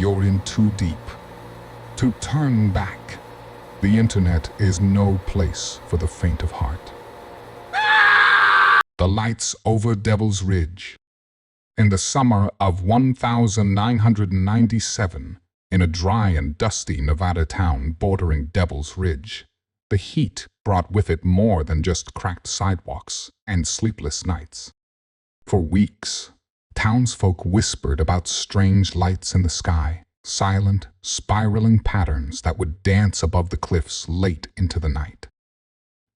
you're in too deep. To turn back, the internet is no place for the faint of heart. The lights over Devil's Ridge. In the summer of 1997, in a dry and dusty Nevada town bordering Devil's Ridge, the heat brought with it more than just cracked sidewalks and sleepless nights. For weeks, townsfolk whispered about strange lights in the sky, silent, spiraling patterns that would dance above the cliffs late into the night.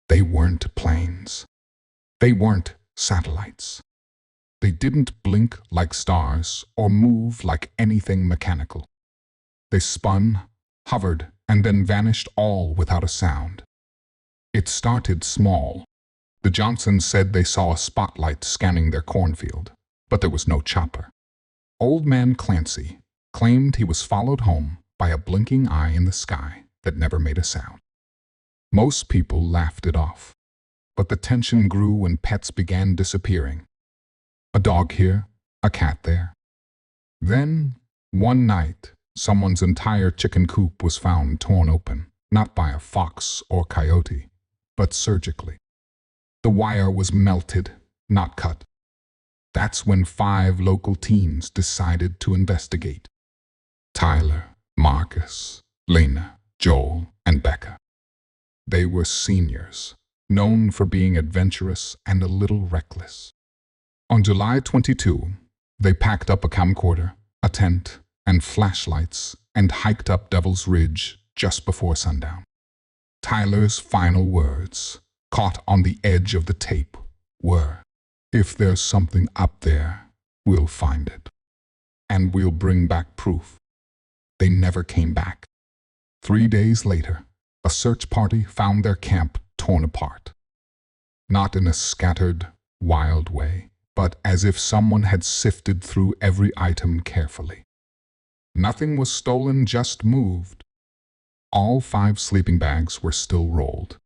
They weren't planes. They weren't satellites. They didn't blink like stars or move like anything mechanical. They spun, hovered, and then vanished all without a sound. It started small. The Johnsons said they saw a spotlight scanning their cornfield, but there was no chopper. Old Man Clancy claimed he was followed home by a blinking eye in the sky that never made a sound. Most people laughed it off, but the tension grew when pets began disappearing. A dog here, a cat there. Then, one night, someone's entire chicken coop was found torn open, not by a fox or coyote, but surgically. The wire was melted, not cut. That's when 5 local teens decided to investigate. Tyler, Marcus, Lena, Joel, and Becca. They were seniors, known for being adventurous and a little reckless. On July 22, they packed up a camcorder, a tent, and flashlights and hiked up Devil's Ridge just before sundown. Tyler's final words, caught on the edge of the tape, were, "If there's something up there, we'll find it. And we'll bring back proof." They never came back. 3 days later, a search party found their camp torn apart. Not in a scattered, wild way, but as if someone had sifted through every item carefully. Nothing was stolen, just moved. All 5 sleeping bags were still rolled.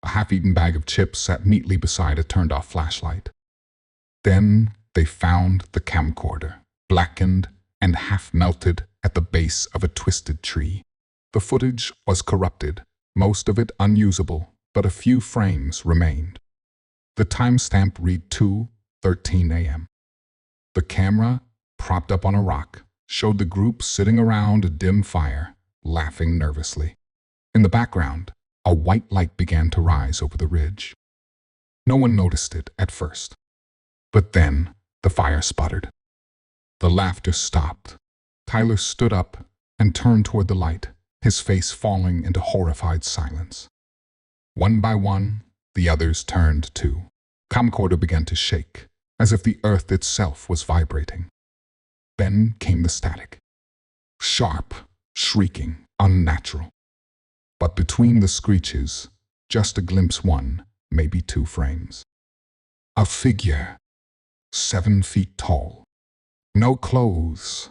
A half-eaten bag of chips sat neatly beside a turned-off flashlight. Then they found the camcorder, blackened and half-melted at the base of a twisted tree. The footage was corrupted, most of it unusable, but a few frames remained. The timestamp read 2:13 a.m. The camera, propped up on a rock, showed the group sitting around a dim fire, laughing nervously. In the background, a white light began to rise over the ridge. No one noticed it at first. But then, the fire sputtered. The laughter stopped. Tyler stood up and turned toward the light, his face falling into horrified silence. One by one, the others turned too. Camcorder began to shake, as if the earth itself was vibrating. Then came the static. Sharp, shrieking, unnatural. But between the screeches, just a glimpse, 1, maybe 2 frames. A figure, 7 feet tall. No clothes,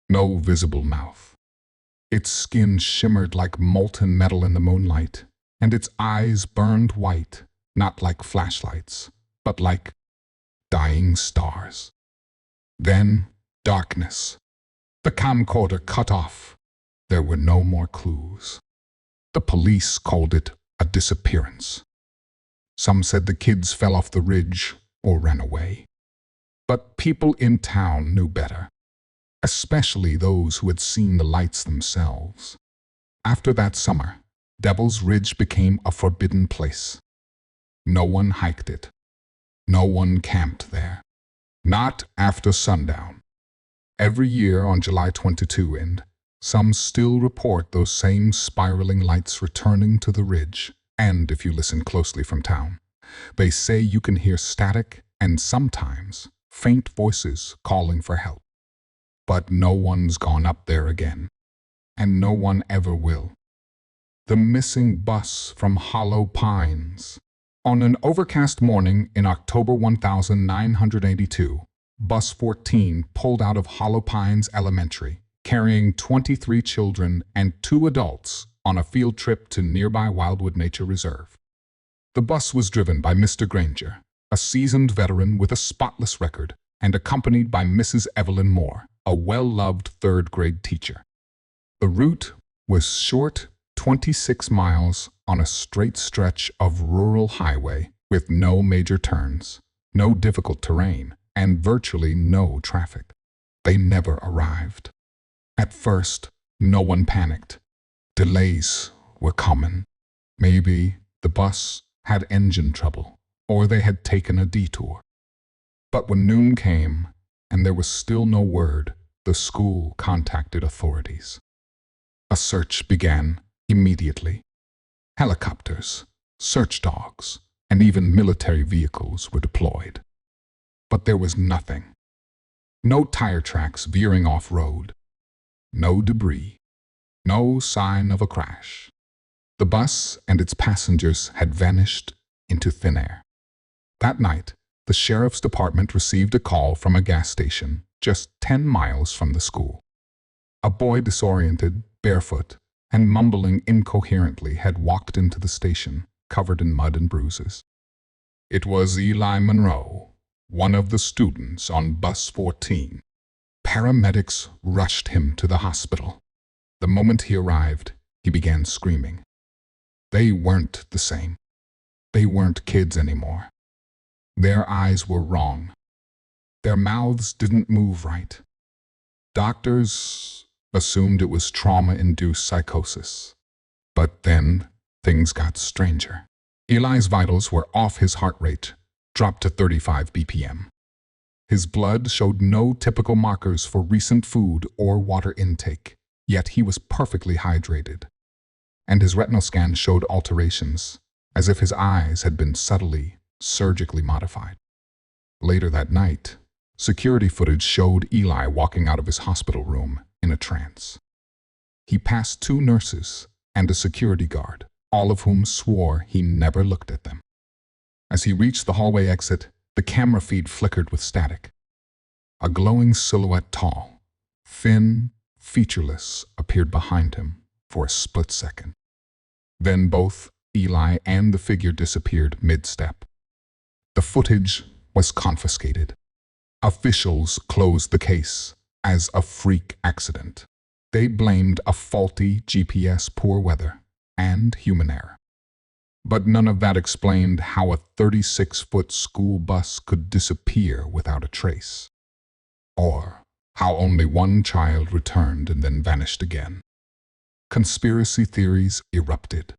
no visible mouth. Its skin shimmered like molten metal in the moonlight, and its eyes burned white, not like flashlights, but like dying stars. Then, darkness. The camcorder cut off. There were no more clues. The police called it a disappearance. Some said the kids fell off the ridge or ran away. But people in town knew better, especially those who had seen the lights themselves. After that summer, Devil's Ridge became a forbidden place. No one hiked it. No one camped there. Not after sundown. Every year on July 22 and some still report those same spiraling lights returning to the ridge, and if you listen closely from town, they say you can hear static and sometimes faint voices calling for help. But no one's gone up there again, and no one ever will. The missing bus from Hollow Pines. On an overcast morning in October 1982, Bus 14 pulled out of Hollow Pines Elementary, carrying 23 children and 2 adults on a field trip to nearby Wildwood Nature Reserve. The bus was driven by Mr. Granger, a seasoned veteran with a spotless record, and accompanied by Mrs. Evelyn Moore, a well-loved third-grade teacher. The route was short, 26 miles on a straight stretch of rural highway with no major turns, no difficult terrain, and virtually no traffic. They never arrived. At first, no one panicked. Delays were common. Maybe the bus had engine trouble, or they had taken a detour. But when noon came, and there was still no word, the school contacted authorities. A search began immediately. Helicopters, search dogs, and even military vehicles were deployed. But there was nothing. No tire tracks veering off-road. No debris. No sign of a crash. The bus and its passengers had vanished into thin air. That night, the sheriff's department received a call from a gas station just 10 miles from the school. A boy disoriented, barefoot, and mumbling incoherently had walked into the station, covered in mud and bruises. It was Eli Monroe, one of the students on bus 14. Paramedics rushed him to the hospital. The moment he arrived, he began screaming. They weren't the same. They weren't kids anymore. Their eyes were wrong. Their mouths didn't move right. Doctors assumed it was trauma-induced psychosis. But then, things got stranger. Eli's vitals were off, his heart rate dropped to 35 BPM. His blood showed no typical markers for recent food or water intake, yet he was perfectly hydrated. And his retinal scan showed alterations, as if his eyes had been subtly, surgically modified. Later that night, security footage showed Eli walking out of his hospital room in a trance. He passed 2 nurses and a security guard, all of whom swore he never looked at them. As he reached the hallway exit, the camera feed flickered with static. A glowing silhouette, tall, thin, featureless, appeared behind him for a split second. Then both Eli and the figure disappeared mid-step. The footage was confiscated. Officials closed the case as a freak accident. They blamed a faulty GPS, poor weather, and human error. But none of that explained how a 36-foot school bus could disappear without a trace. Or how only one child returned and then vanished again. Conspiracy theories erupted.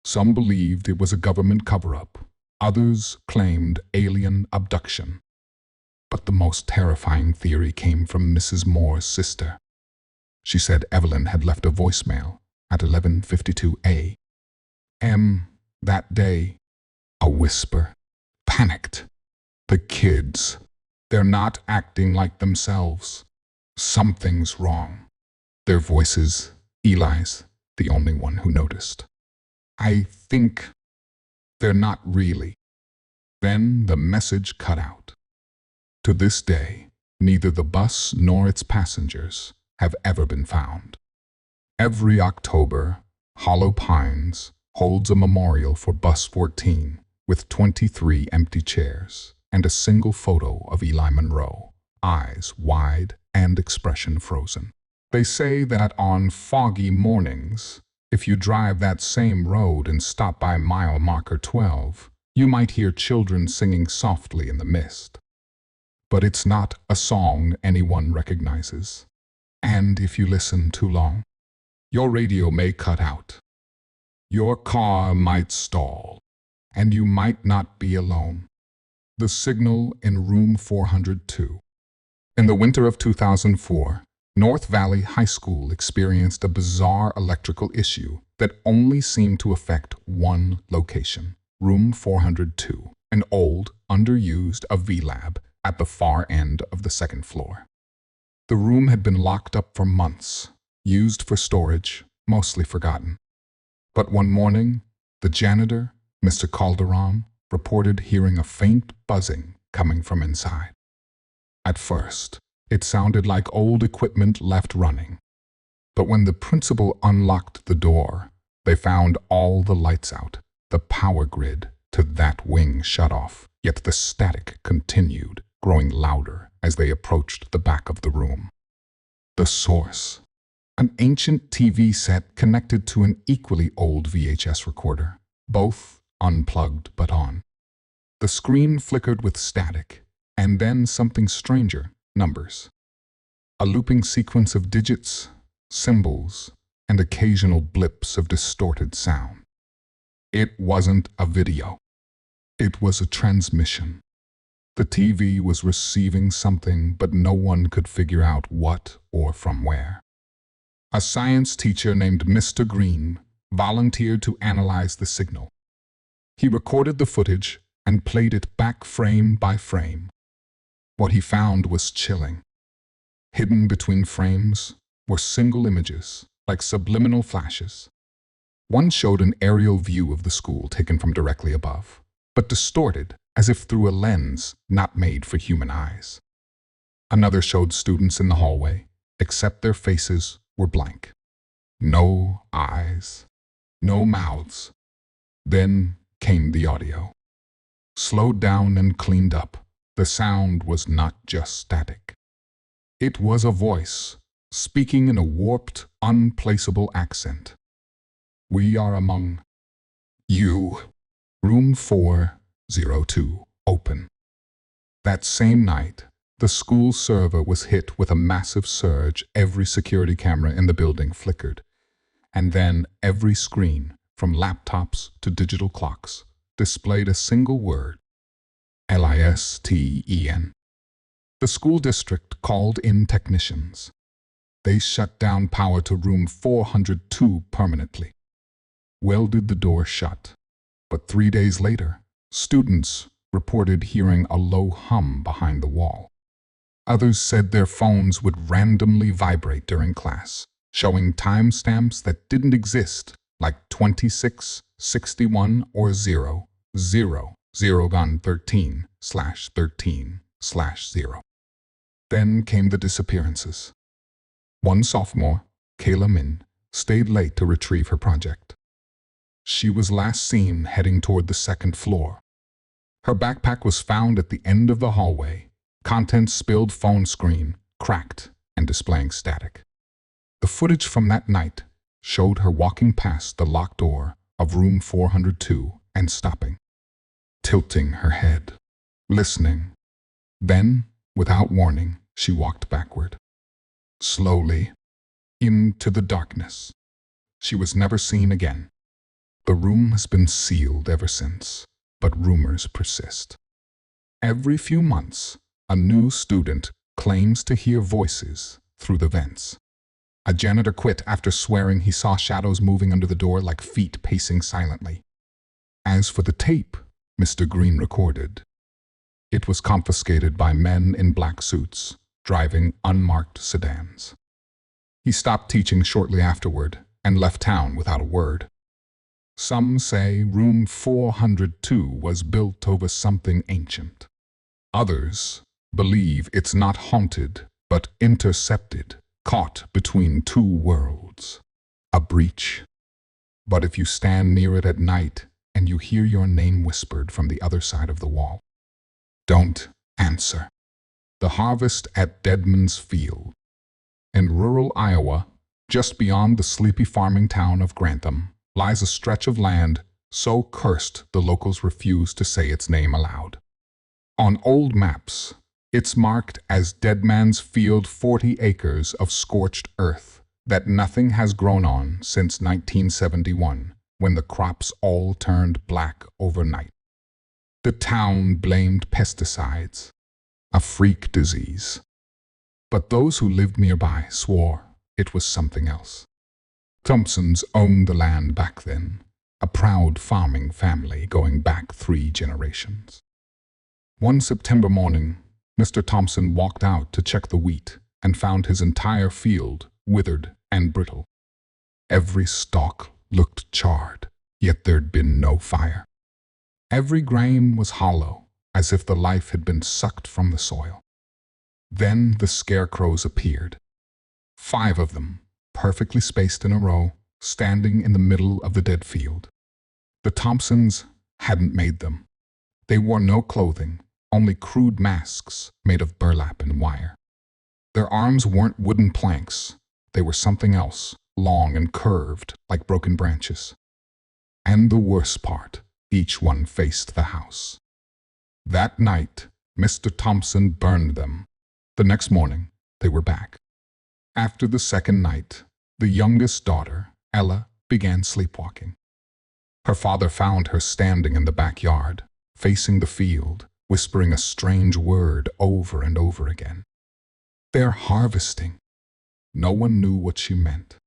Some believed it was a government cover-up. Others claimed alien abduction. But the most terrifying theory came from Mrs. Moore's sister. She said Evelyn had left a voicemail at 11:52 a.m. that day. A whisper. Panicked. The kids. They're not acting like themselves. Something's wrong. Their voices, Eli's, the only one who noticed. I think they're not really. Then the message cut out. To this day, neither the bus nor its passengers have ever been found. Every October, Hollow Pines holds a memorial for Bus 14 with 23 empty chairs and a single photo of Eli Monroe, eyes wide and expression frozen. They say that on foggy mornings, if you drive that same road and stop by mile marker 12, you might hear children singing softly in the mist. But it's not a song anyone recognizes. And if you listen too long, your radio may cut out. Your car might stall, and you might not be alone. The signal in room 402. In the winter of 2004, North Valley High School experienced a bizarre electrical issue that only seemed to affect one location, room 402, an old, underused AV lab at the far end of the second floor. The room had been locked up for months, used for storage, mostly forgotten. But one morning, the janitor, Mr. Calderon, reported hearing a faint buzzing coming from inside. At first, it sounded like old equipment left running. But when the principal unlocked the door, they found all the lights out, the power grid to that wing shut off, yet the static continued, growing louder as they approached the back of the room. The source. An ancient TV set connected to an equally old VHS recorder, both unplugged but on. The screen flickered with static, and then something stranger, numbers. A looping sequence of digits, symbols, and occasional blips of distorted sound. It wasn't a video. It was a transmission. The TV was receiving something, but no one could figure out what or from where. A science teacher named Mr. Green volunteered to analyze the signal. He recorded the footage and played it back frame by frame. What he found was chilling. Hidden between frames were single images, like subliminal flashes. One showed an aerial view of the school taken from directly above, but distorted as if through a lens not made for human eyes. Another showed students in the hallway, except their faces were blank. No eyes, no mouths. Then came the audio. Slowed down and cleaned up, the sound was not just static. It was a voice, speaking in a warped, unplaceable accent. "We are among you. Room 402, open." That same night, the school server was hit with a massive surge. Every security camera in the building flickered. And then every screen, from laptops to digital clocks, displayed a single word: LISTEN. The school district called in technicians. They shut down power to room 402 permanently. Welded the door shut. But 3 days later, students reported hearing a low hum behind the wall. Others said their phones would randomly vibrate during class, showing timestamps that didn't exist, like 26, 61, or 0, 0, 0:13/13/0. Then came the disappearances. One sophomore, Kayla Min, stayed late to retrieve her project. She was last seen heading toward the second floor. Her backpack was found at the end of the hallway, contents spilled, phone screen cracked and displaying static. The footage from that night showed her walking past the locked door of room 402 and stopping, tilting her head, listening. Then, without warning, she walked backward, slowly, into the darkness. She was never seen again. The room has been sealed ever since, but rumors persist. Every few months, a new student claims to hear voices through the vents. A janitor quit after swearing he saw shadows moving under the door like feet pacing silently. As for the tape Mr. Green recorded, it was confiscated by men in black suits, driving unmarked sedans. He stopped teaching shortly afterward and left town without a word. Some say room 402 was built over something ancient. Others believe it's not haunted, but intercepted, caught between two worlds. A breach. But if you stand near it at night and you hear your name whispered from the other side of the wall, don't answer. The harvest at Deadman's field. In rural Iowa, just beyond the sleepy farming town of Grantham, lies a stretch of land so cursed the locals refuse to say its name aloud. On old maps, it's marked as Deadman's Field, 40 acres of scorched earth that nothing has grown on since 1971, when the crops all turned black overnight. The town blamed pesticides, a freak disease. But those who lived nearby swore it was something else. Thompsons owned the land back then, a proud farming family going back 3 generations. One September morning, Mr. Thompson walked out to check the wheat and found his entire field withered and brittle. Every stalk looked charred, yet there'd been no fire. Every grain was hollow, as if the life had been sucked from the soil. Then the scarecrows appeared. 5 of them, perfectly spaced in a row, standing in the middle of the dead field. The Thompsons hadn't made them. They wore no clothing, only crude masks made of burlap and wire. Their arms weren't wooden planks. They were something else, long and curved, like broken branches. And the worst part, each one faced the house. That night, Mr. Thompson burned them. The next morning, they were back. After the second night, the youngest daughter, Ella, began sleepwalking. Her father found her standing in the backyard, facing the field, whispering a strange word over and over again. "They're harvesting." No one knew what she meant.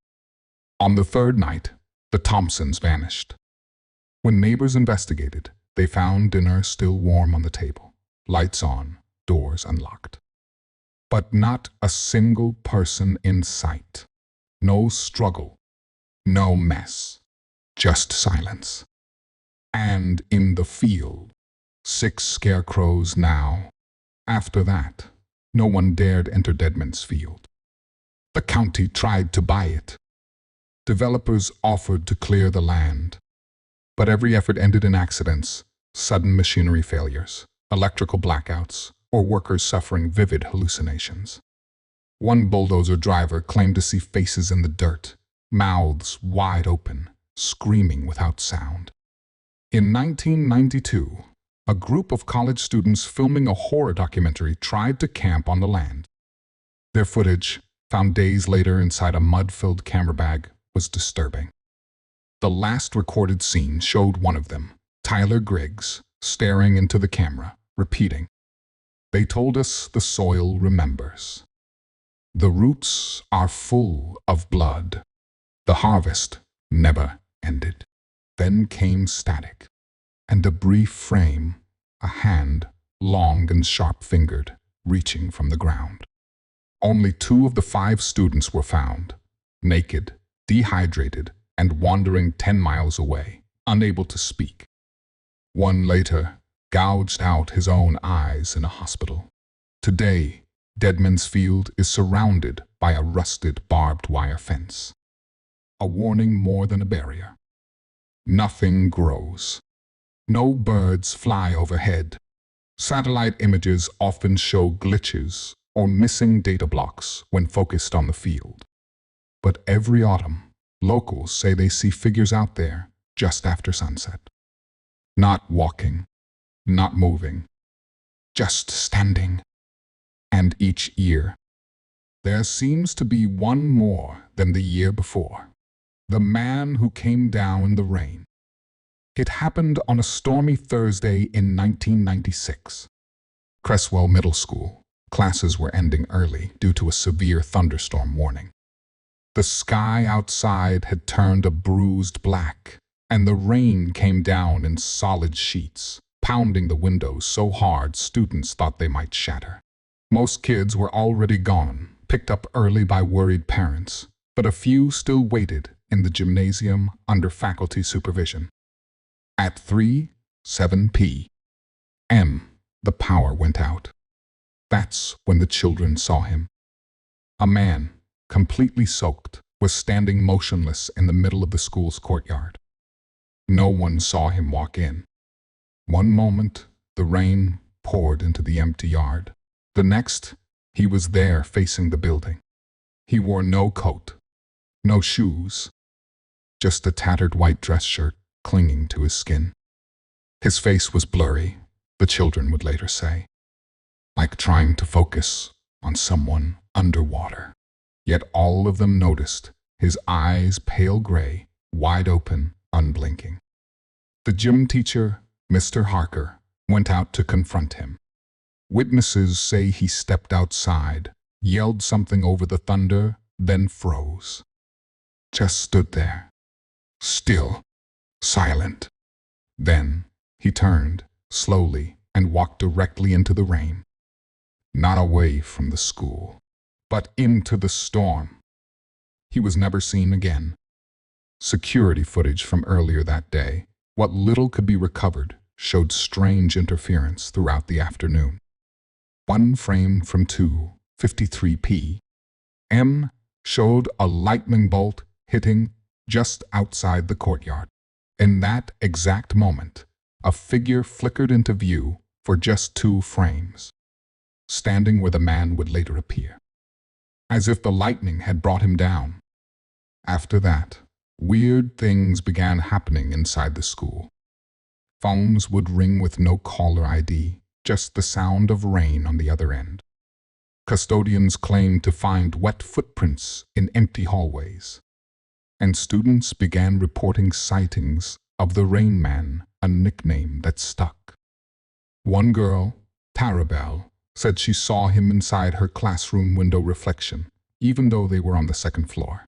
On the third night, the Thompsons vanished. When neighbors investigated, they found dinner still warm on the table, lights on, doors unlocked. But not a single person in sight. No struggle, no mess, just silence. And in the field, 6 scarecrows now. After that, no one dared enter Deadman's field. The county tried to buy it. Developers offered to clear the land. But every effort ended in accidents, sudden machinery failures, electrical blackouts, or workers suffering vivid hallucinations. One bulldozer driver claimed to see faces in the dirt, mouths wide open, screaming without sound. In 1992, a group of college students filming a horror documentary tried to camp on the land. Their footage, found days later inside a mud-filled camera bag, was disturbing. The last recorded scene showed one of them, Tyler Griggs, staring into the camera, repeating, "They told us the soil remembers. The roots are full of blood. The harvest never ended." Then came static, and a brief frame, a hand, long and sharp-fingered, reaching from the ground. Only 2 of the 5 students were found, naked, dehydrated, and wandering 10 miles away, unable to speak. One later gouged out his own eyes in a hospital. Today, Deadman's field is surrounded by a rusted barbed wire fence. A warning more than a barrier. Nothing grows. No birds fly overhead. Satellite images often show glitches or missing data blocks when focused on the field. But every autumn, locals say they see figures out there just after sunset. Not walking, not moving, just standing. And each year, there seems to be one more than the year before. The man who came down in the rain. It happened on a stormy Thursday in 1996. Creswell Middle School. Classes were ending early due to a severe thunderstorm warning. The sky outside had turned a bruised black, and the rain came down in solid sheets, pounding the windows so hard students thought they might shatter. Most kids were already gone, picked up early by worried parents, but a few still waited in the gymnasium under faculty supervision. At 3:07 p.m., the power went out. That's when the children saw him. A man, completely soaked, was standing motionless in the middle of the school's courtyard. No one saw him walk in. One moment, the rain poured into the empty yard. The next, he was there facing the building. He wore no coat, no shoes, just a tattered white dress shirt clinging to his skin. His face was blurry, the children would later say, like trying to focus on someone underwater. Yet all of them noticed his eyes pale gray, wide open, unblinking. The gym teacher, Mr. Harker, went out to confront him. Witnesses say he stepped outside, yelled something over the thunder, then froze. Just stood there, still, silent. Then he turned, slowly, and walked directly into the rain. Not away from the school, but into the storm. He was never seen again. Security footage from earlier that day, what little could be recovered, showed strange interference throughout the afternoon. One frame from 2:53 p.m. showed a lightning bolt hitting just outside the courtyard. In that exact moment, a figure flickered into view for just 2 frames, standing where the man would later appear. as if the lightning had brought him down. After that, weird things began happening inside the school. Phones would ring with no caller ID, just the sound of rain on the other end. Custodians claimed to find wet footprints in empty hallways. And students began reporting sightings of the Rain Man, a nickname that stuck. One girl, Tarabelle, said she saw him inside her classroom window reflection, even though they were on the second floor.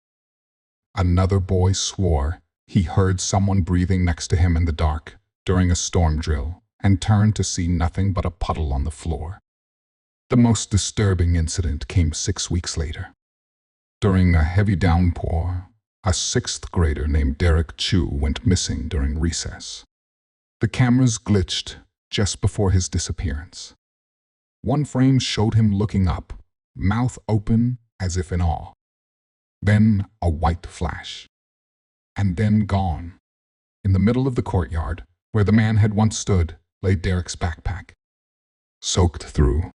Another boy swore he heard someone breathing next to him in the dark during a storm drill and turned to see nothing but a puddle on the floor. The most disturbing incident came 6 weeks later. During a heavy downpour, a 6th grader named Derek Chu went missing during recess. The cameras glitched just before his disappearance. One frame showed him looking up, mouth open as if in awe. Then a white flash. And then gone. In the middle of the courtyard, where the man had once stood, lay Derek's backpack, soaked through.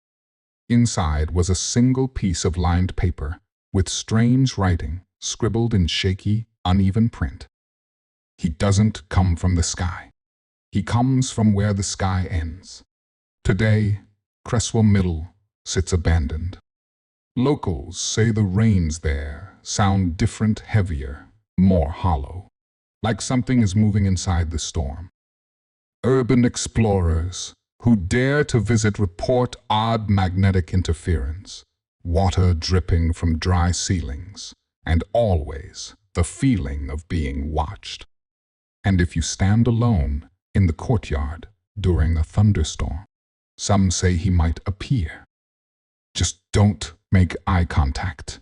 Inside was a single piece of lined paper with strange writing scribbled in shaky, uneven print. He doesn't come from the sky. He comes from where the sky ends. Today, Creswell Middle sits abandoned. Locals say the rains there sound different, heavier, more hollow, like something is moving inside the storm. Urban explorers who dare to visit report odd magnetic interference, water dripping from dry ceilings, and always the feeling of being watched. And if you stand alone in the courtyard during a thunderstorm, some say he might appear. Just don't make eye contact.